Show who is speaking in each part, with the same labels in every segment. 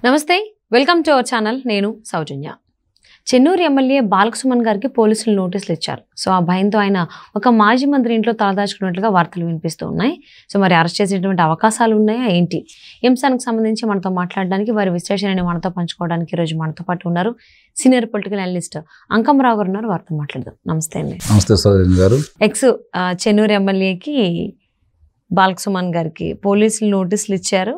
Speaker 1: నమస్తే welcome to our channel నేను సౌజన్య Chennur MLA Balka Suman గారికి పోలీసులు నోటీసులు ఇచ్చారు సో ఆ భయంతో ఆయన ఒక మాజీ మంత్రి ఇంట్లో తలదాచుకున్నట్లుగా వార్తలు వినిపిస్తూ ఉన్నాయి సో మరి అరెస్ట్ చేసేటువంటి అవకాశాలు ఉన్నాయా ఏంటి ఈ అంశానికి సంబంధించి మనతో మాట్లాడడానికి వారి విశ్లేషణని మనతో పంచుకోవడానికి ఈరోజు మనతో పాటు ఉన్నారు సీనియర్ పొలిటికల్ అనలిస్ట్ అంకమరావు గారు ఉన్నారు వారితో మాట్లాడదాం నమస్తే అండి
Speaker 2: నమస్తే సౌజన్య గారు
Speaker 1: ఎక్స్ చెన్నూరు ఎమ్మెల్యేకి బాలకసుమన్ గారికి పోలీసులు నోటీసులు ఇచ్చారు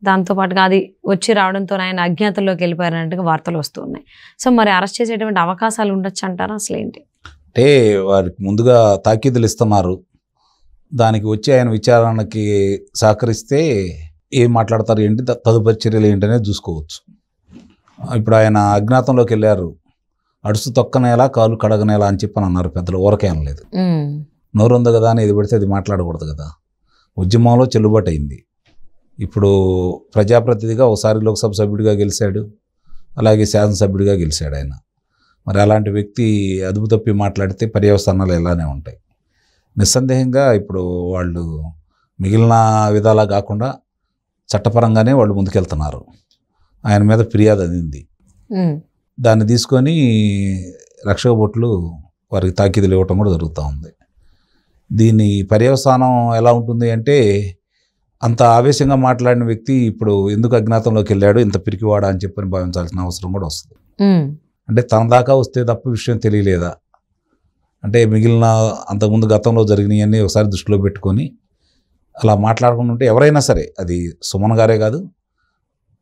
Speaker 1: దాంతోపాటుగా అది వచ్చి రావడంతో ఆయన అజ్ఞాతంలోకి వెళ్ళిపోయారన్నట్టుగా వార్తలు వస్తూ ఉన్నాయి సో మరి అరెస్ట్ చేసేటువంటి అవకాశాలు ఉండొచ్చు అంటారా అసలు ఏంటి
Speaker 2: అంటే వారికి ముందుగా తాకీదులు ఇస్తున్నారు దానికి వచ్చి ఆయన విచారణకి సహకరిస్తే ఏం మాట్లాడతారు ఏంటి తదుపరి చర్యలు ఏంటనేది చూసుకోవచ్చు ఇప్పుడు ఆయన అజ్ఞాతంలోకి వెళ్ళారు అడుసు తొక్కనేలా కాలు కడగనేలా అని చెప్పని అన్నారు పెద్దలు ఊరకే అనలేదు నోరు ఉంది కదా అని ఇది పెడితే అది మాట్లాడకూడదు కదా ఉద్యమంలో చెల్లుబాటు అయింది ఇప్పుడు ప్రజాప్రతినిధిగా ఒకసారి లోక్సభ సభ్యుడిగా గెలిచాడు అలాగే శాసనసభ్యుడిగా గెలిచాడు ఆయన మరి అలాంటి వ్యక్తి అదుపు తప్పి మాట్లాడితే పర్యవసానాలు ఇలానే ఉంటాయి నిస్సందేహంగా ఇప్పుడు వాళ్ళు మిగిలిన విధాలా కాకుండా చట్టపరంగానే వాళ్ళు ముందుకెళ్తున్నారు ఆయన మీద ఫిర్యాదు అందింది దాన్ని తీసుకొని రక్షక భటులు వారికి తాకీదులు ఇవ్వటం కూడా జరుగుతూ ఉంది దీని పర్యవసానం ఎలా ఉంటుంది అంటే అంత ఆవేశంగా మాట్లాడిన వ్యక్తి ఇప్పుడు ఎందుకు అజ్ఞాతంలోకి వెళ్ళాడు ఇంత పిరికివాడా అని చెప్పని భావించాల్సిన అవసరం కూడా వస్తుంది అంటే తన దాకా వస్తే తప్ప విషయం తెలియలేదా అంటే మిగిలిన అంతకుముందు గతంలో జరిగినవన్నీ ఒకసారి దృష్టిలో పెట్టుకొని అలా మాట్లాడకుండా ఉంటే ఎవరైనా సరే అది సుమన్ గారే కాదు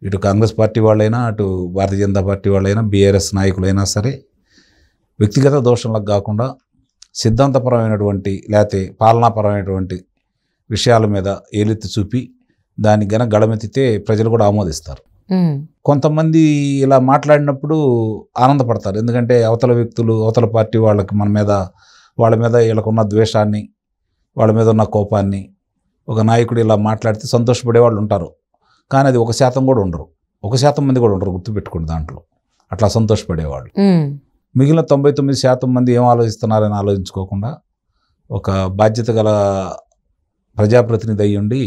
Speaker 2: ఇటు కాంగ్రెస్ పార్టీ వాళ్ళైనా అటు భారతీయ జనతా పార్టీ వాళ్ళైనా బీఆర్ఎస్ నాయకులైనా సరే వ్యక్తిగత దోషంలకు కాకుండా సిద్ధాంతపరమైనటువంటి లేకపోతే పాలనాపరమైనటువంటి విషయాల మీద ఏలెత్తి చూపి దానికి గన గళమెత్తితే ప్రజలు కూడా ఆమోదిస్తారు కొంతమంది ఇలా మాట్లాడినప్పుడు ఆనందపడతారు ఎందుకంటే అవతల వ్యక్తులు అవతల పార్టీ వాళ్ళకి వాళ్ళ మీద వీళ్ళకున్న ద్వేషాన్ని వాళ్ళ మీద ఉన్న కోపాన్ని ఒక నాయకుడు ఇలా మాట్లాడితే సంతోషపడే వాళ్ళు ఉంటారు కానీ అది 1% కూడా ఉండరు 1% మంది కూడా ఉండరు గుర్తుపెట్టుకోండి దాంట్లో అట్లా సంతోషపడేవాళ్ళు మిగిలిన 99% మంది ఏం ఆలోచిస్తున్నారని ఆలోచించుకోకుండా ఒక బాధ్యత గల ప్రజాప్రతినిధి అయ్యి ఉండి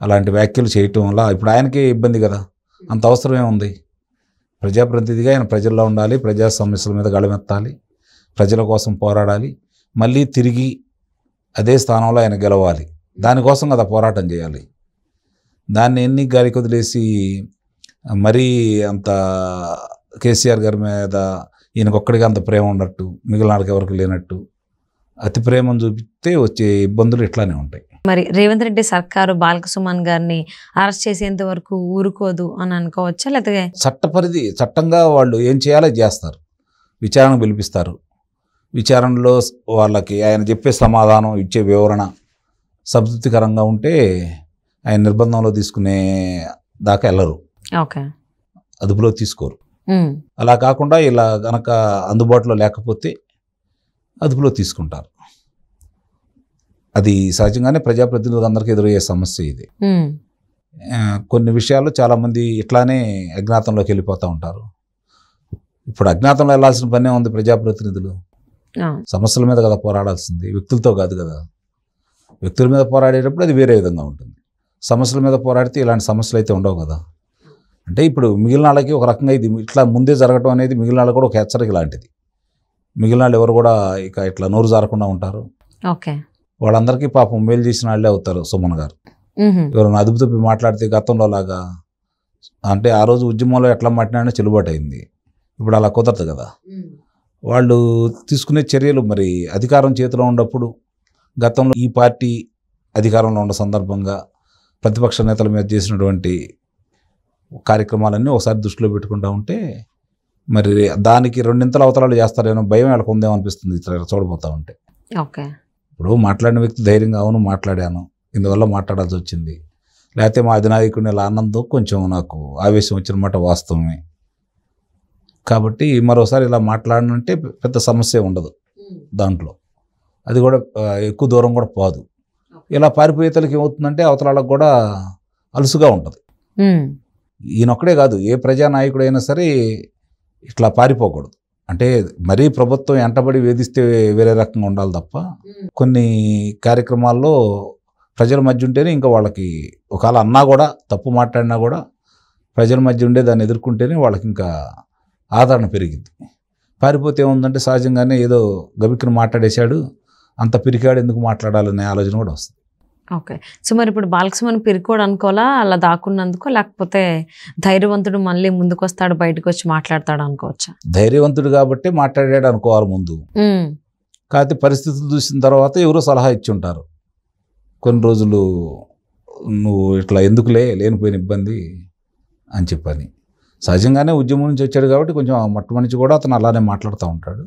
Speaker 2: అలాంటి వ్యాఖ్యలు చేయటం వల్ల ఇప్పుడు ఆయనకే ఇబ్బంది కదా అంత అవసరమే ఉంది ప్రజాప్రతినిధిగా ఆయన ప్రజల్లో ఉండాలి ప్రజా సమస్యల మీద గళమెత్తాలి ప్రజల కోసం పోరాడాలి మళ్ళీ తిరిగి అదే స్థానంలో ఆయన గెలవాలి దానికోసం కదా పోరాటం చేయాలి దాన్ని ఎన్ని గాలికి వదిలేసి మరీ అంత కేసీఆర్ గారి మీద ఈయనకొక్కడికి అంత ప్రేమ ఉన్నట్టు మిగిలిన వాళ్ళకి ఎవరికి లేనట్టు అతి ప్రేమను చూపిస్తే వచ్చే ఇబ్బందులు ఇట్లానే ఉంటాయి
Speaker 1: మరి రేవంత్ రెడ్డి సర్కారు బాలకసుమన్ గారిని అరెస్ట్ చేసేంత వరకు ఊరుకోదు అని అనుకోవచ్చా లేకపోతే
Speaker 2: చట్టంగా వాళ్ళు ఏం చేయాలో చేస్తారు విచారణ పిలిపిస్తారు విచారణలో వాళ్ళకి ఆయన చెప్పే సమాధానం ఇచ్చే వివరణ సంతృప్తికరంగా ఉంటే ఆయన నిర్బంధంలో తీసుకునే దాకా వెళ్ళరు
Speaker 1: ఓకే
Speaker 2: అదుపులో తీసుకోరు అలా కాకుండా ఇలా గనక అందుబాటులో లేకపోతే అదుపులో తీసుకుంటారు అది సహజంగానే ప్రజాప్రతినిధులకు అందరికీ ఎదురయ్యే సమస్య ఇది కొన్ని విషయాల్లో చాలామంది ఇట్లానే అజ్ఞాతంలోకి వెళ్ళిపోతూ ఉంటారు ఇప్పుడు అజ్ఞాతంలో వెళ్ళాల్సిన పనే ఉంది ప్రజాప్రతినిధులు సమస్యల మీద కదా పోరాడాల్సింది వ్యక్తులతో కాదు కదా వ్యక్తుల మీద పోరాడేటప్పుడు అది వేరే విధంగా ఉంటుంది సమస్యల మీద పోరాడితే ఇలాంటి సమస్యలు అయితే ఉండవు కదా అంటే ఇప్పుడు మిగిలిన వాళ్ళకి ఒక రకంగా ఇది ఇట్లా ముందే జరగటం అనేది మిగిలిన వాళ్ళకి కూడా ఒక హెచ్చరిక లాంటిది మిగిలిన వాళ్ళు ఎవరు కూడా ఇక ఇట్లా నోరు జారకుండా ఉంటారు
Speaker 1: ఓకే
Speaker 2: వాళ్ళందరికీ పాపం మేలు చేసిన వాళ్ళే అవుతారు సుమన్ గారు ఎవరైనా అదుపు తప్పి మాట్లాడితే గతంలో లాగా అంటే ఆ రోజు ఉద్యమంలో ఎట్లా మాట్లాడినా చెల్లుబాటు అయింది ఇప్పుడు అలా కుదరదు కదా వాళ్ళు తీసుకునే చర్యలు మరి అధికారం చేతిలో ఉన్నప్పుడు గతంలో ఈ పార్టీ అధికారంలో ఉన్న సందర్భంగా ప్రతిపక్ష నేతల మీద చేసినటువంటి కార్యక్రమాలన్నీ ఒకసారి దృష్టిలో పెట్టుకుంటూ ఉంటే మరి దానికి రెండింతల అవతరాలు చేస్తారేమో భయం వాళ్ళకు ఉందేమో అనిపిస్తుంది చూడబోతూ ఉంటే
Speaker 1: ఓకే
Speaker 2: ఇప్పుడు మాట్లాడిన వ్యక్తి ధైర్యంగా అవును మాట్లాడాను ఇందువల్ల మాట్లాడాల్సి వచ్చింది లేకపోతే మా అధినాయకుడిని ఇలా అన్నంతో కొంచెం నాకు ఆవేశం వచ్చినమాట వాస్తవమే కాబట్టి మరోసారి ఇలా మాట్లాడనంటే పెద్ద సమస్య ఉండదు దాంట్లో అది కూడా ఎక్కువ దూరం కూడా పోదు ఇలా పారిపోయేతలకి ఏమవుతుందంటే అవతరాలకు కూడా అలుసుగా ఉంటుంది ఈయనొక్కడే కాదు ఏ ప్రజానాయకుడైనా సరే ఇట్లా పారిపోకూడదు అంటే మరీ ప్రభుత్వం ఎంటబడి వేధిస్తే వేరే రకంగా ఉండాలి తప్ప కొన్ని కార్యక్రమాల్లో ప్రజల మధ్య ఉంటేనే ఇంకా వాళ్ళకి ఒకవేళ అన్నా కూడా తప్పు మాట్లాడినా కూడా ప్రజల మధ్య ఉండే దాన్ని ఎదుర్కొంటేనే వాళ్ళకి ఇంకా ఆదరణ పెరిగింది. పారిపోతే ఏముందంటే సహజంగానే ఏదో గబిక్కిన మాట్లాడేశాడు, అంత పిరికాడు ఎందుకు మాట్లాడాలనే ఆలోచన కూడా వస్తుంది.
Speaker 1: ఓకే. సో మరి ఇప్పుడు బాలకృష్ణ పిరికోడు అనుకోవాలా అలా దాక్కున్నందుకో, లేకపోతే ధైర్యవంతుడు మళ్ళీ ముందుకు వస్తాడు బయటకు వచ్చి మాట్లాడతాడు అనుకోవచ్చా?
Speaker 2: ధైర్యవంతుడు కాబట్టి మాట్లాడాడు అనుకోవాలి ముందు. కాకపోతే పరిస్థితులు చూసిన తర్వాత ఎవరో సలహా ఇచ్చి ఉంటారు, కొన్ని రోజులు నువ్వు ఇట్లా ఎందుకులే లేనిపోయిన ఇబ్బంది అని చెప్పని. సహజంగానే ఉద్యమం నుంచి వచ్చాడు కాబట్టి కొంచెం మొట్టమొదటి కూడా అతను అలానే మాట్లాడుతూ ఉంటాడు.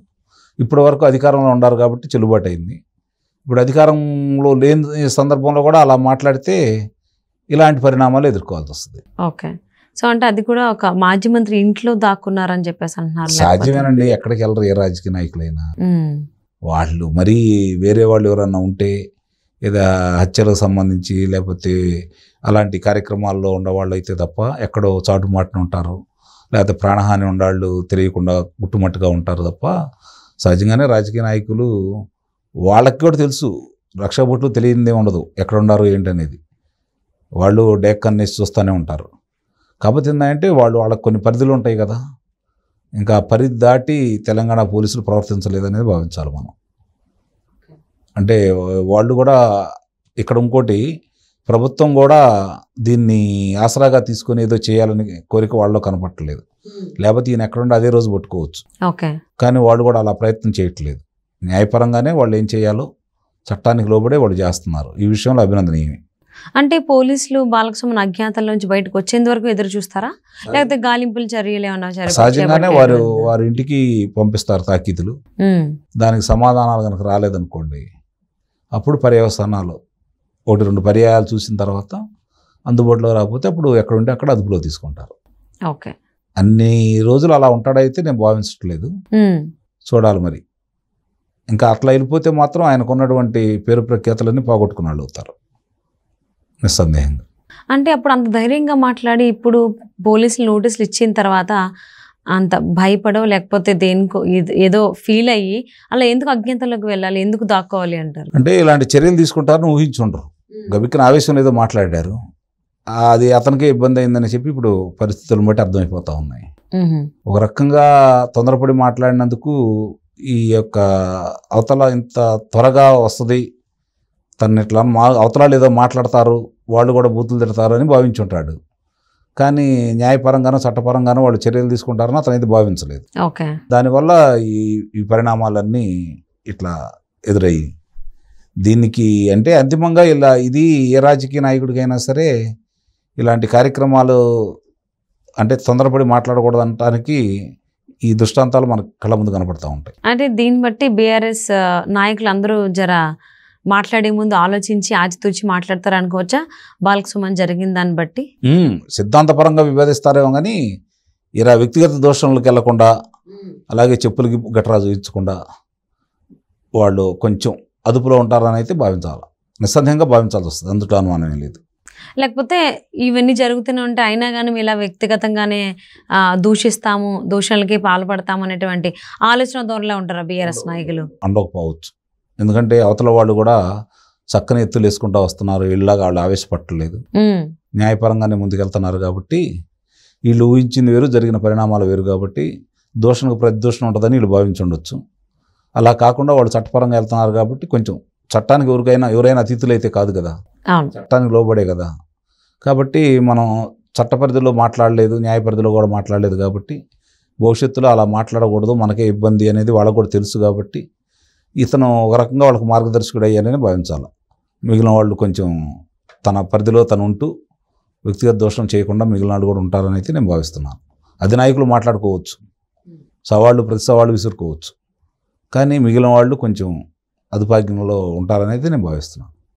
Speaker 2: ఇప్పటి వరకు అధికారంలో ఉన్నారు కాబట్టి చెల్లుబాటు అయింది. ఇప్పుడు అధికారంలో లేని సందర్భంలో కూడా అలా మాట్లాడితే ఇలాంటి పరిణామాలు ఎదుర్కోవాల్సి వస్తుంది.
Speaker 1: ఓకే. సో అంటే అది కూడా ఒక మాజీ మంత్రి ఇంట్లో దాక్కున్నారని చెప్పేసి అంటున్నారు.
Speaker 2: సాధ్యమేనండి, ఎక్కడికి వెళ్ళరు ఏ రాజకీయ నాయకులైనా. వాళ్ళు మరీ వేరే వాళ్ళు ఎవరన్నా ఉంటే ఏదో హత్యలకు సంబంధించి లేకపోతే అలాంటి కార్యక్రమాల్లో ఉండేవాళ్ళు అయితే తప్ప ఎక్కడో చాటుమాటున ఉంటారు, లేకపోతే ప్రాణహాని ఉండాళ్ళు తెలియకుండా గుట్టుమట్టుగా ఉంటారు తప్ప సహజంగానే రాజకీయ నాయకులు వాళ్ళకి కూడా తెలుసు, రక్షాబొట్లు తెలియనిదే ఉండదు ఎక్కడ ఉండారు ఏంటనేది. వాళ్ళు డేక్కన్నేసి చూస్తూనే ఉంటారు. కాకపోతే ఏంటంటే వాళ్ళకి కొన్ని పరిధులు ఉంటాయి కదా, ఇంకా పరిధి దాటి తెలంగాణ పోలీసులు ప్రవర్తించలేదనేది భావించాలి మనం. అంటే వాళ్ళు కూడా ఇక్కడ ఇంకోటి, ప్రభుత్వం కూడా దీన్ని ఆసరాగా తీసుకొని ఏదో చేయాలని కోరిక వాళ్ళలో కనపట్టలేదు. లేకపోతే ఈయన ఎక్కడుండి అదే రోజు పట్టుకోవచ్చు. కానీ వాళ్ళు కూడా అలా ప్రయత్నం చేయట్లేదు. న్యాయపరంగానే వాళ్ళు ఏం చేయాలో చట్టానికి లోబడే వాళ్ళు చేస్తున్నారు. ఈ విషయంలో అభినందనీయమే.
Speaker 1: అంటే పోలీసులు బాలకృష్ణ అజ్ఞాతం నుంచి బయటకు వచ్చేంత వరకు ఎదురు చూస్తారా, లేకపోతే గాలింపుల చర్యలు ఏమన్నా?
Speaker 2: సహజంగానే వారి ఇంటికి పంపిస్తారు తాకీదులు. దానికి సమాధానాలు కనుక రాలేదనుకోండి, అప్పుడు పర్యవసానాలు 1-2 పర్యాయాలు చూసిన తర్వాత అందుబాటులో రాకపోతే అప్పుడు ఎక్కడ ఉంటే అక్కడ అదుపులో తీసుకుంటారు.
Speaker 1: ఓకే.
Speaker 2: అన్ని రోజులు అలా ఉంటాడైతే నేను భావించట్లేదు, చూడాలి మరి. ఇంకా అట్లా వెళ్ళిపోతే మాత్రం ఆయనకున్నటువంటి పేరు ప్రఖ్యాతులన్నీ పోగొట్టుకున్న వాళ్ళు అవుతారు నిస్సందేహంగా.
Speaker 1: అంటే అప్పుడు అంత ధైర్యంగా మాట్లాడి ఇప్పుడు పోలీసులు నోటీసులు ఇచ్చిన తర్వాత అంత భయపడో లేకపోతే దేనికో ఏదో ఫీల్ అయ్యి అలా ఎందుకు అజ్ఞాతంలోకి వెళ్ళాలి, ఎందుకు దాక్కోవాలి అంటారు?
Speaker 2: అంటే ఇలాంటి చర్యలు తీసుకుంటారని ఊహించుండరు, గబిక్కిన ఆవేశం ఏదో మాట్లాడారు, అది అతనికే ఇబ్బంది అయిందని చెప్పి ఇప్పుడు పరిస్థితులను బట్టి అర్థమైపోతూ ఉన్నాయి. ఒక రకంగా తొందరపడి మాట్లాడినందుకు ఈ యొక్క అవతల ఇంత త్వరగా వస్తుంది, తను ఇట్లా అవతలాలు ఏదో మాట్లాడతారు, వాళ్ళు కూడా బూతులు తిడతారు అని భావించుంటాడు. కానీ న్యాయపరంగానో చట్టపరంగానో వాళ్ళు చర్యలు తీసుకుంటారని అతను అయితే భావించలేదు. దానివల్ల ఈ పరిణామాలన్నీ ఇట్లా ఎదురయ్యి దీనికి అంటే అంతిమంగా ఇది ఏ రాజకీయ నాయకుడికైనా సరే ఇలాంటి కార్యక్రమాలు అంటే తొందరపడి మాట్లాడకూడదు అనటానికి ఈ దృష్టాంతాలు మనకు కళ్ళ ముందు కనపడతా ఉంటాయి.
Speaker 1: అంటే దీన్ని బట్టి బీఆర్ఎస్ నాయకులు అందరూ జర మాట్లాడే ముందు ఆలోచించి ఆచితూచి మాట్లాడతారు అనుకోవచ్చా? బాలకృష్ణ జరిగిన దాన్ని బట్టి
Speaker 2: సిద్ధాంతపరంగా విభేదిస్తారేమో కానీ ఇలా వ్యక్తిగత దోషంలోకి వెళ్లకుండా, అలాగే చెప్పులకి గట్రా చూపించకుండా వాళ్ళు కొంచెం అదుపులో ఉంటారని అయితే భావించాలి, నిస్సందేహంగా భావించాల్సి వస్తుంది, అందులో అనుమానం లేదు.
Speaker 1: లేకపోతే ఇవన్నీ జరుగుతూనే ఉంటాయి అయినా కానీ ఇలా వ్యక్తిగతంగానే దూషిస్తాము, దూషణలకి పాల్పడతాము అనేటువంటి ఆలోచన ధోరణిలో ఉంటారా బీఆర్ఎస్ నాయకులు?
Speaker 2: ఉండకపోవచ్చు, ఎందుకంటే అవతల వాళ్ళు కూడా చక్కని ఎత్తులు వేసుకుంటూ వస్తున్నారు, ఇళ్ళగా వాళ్ళు ఆవేశపట్టలేదు, న్యాయపరంగానే ముందుకెళ్తున్నారు. కాబట్టి వీళ్ళు ఊహించింది వేరు, జరిగిన పరిణామాలు వేరు. కాబట్టి దూషణకు ప్రతిదూషణ ఉంటుందని వీళ్ళు భావించుండొచ్చు. అలా కాకుండా వాళ్ళు చట్టపరంగా వెళ్తున్నారు కాబట్టి కొంచెం చట్టానికి ఎవరైనా అతిథులు అయితే కాదు కదా, చట్టానికి లోబడే కదా. కాబట్టి మనం చట్ట పరిధిలో మాట్లాడలేదు, న్యాయ పరిధిలో కూడా మాట్లాడలేదు. కాబట్టి భవిష్యత్తులో అలా మాట్లాడకూడదు, మనకే ఇబ్బంది అనేది వాళ్ళకు కూడా తెలుసు. కాబట్టి ఇతను ఒక రకంగా వాళ్ళకు మార్గదర్శకుడు అయ్యానని భావించాలి. మిగిలిన వాళ్ళు కొంచెం తన పరిధిలో తను ఉంటూ వ్యక్తిగత దోషం చేయకుండా మిగిలిన వాళ్ళు కూడా ఉంటారని అయితే నేను భావిస్తున్నాను. అధినాయకులు మాట్లాడుకోవచ్చు, సవాళ్ళు ప్రతి సవాళ్ళు విసురుకోవచ్చు, కానీ మిగిలిన వాళ్ళు కొంచెం అదుపాజ్ఞంలో ఉంటారని అయితే నేను భావిస్తున్నాను.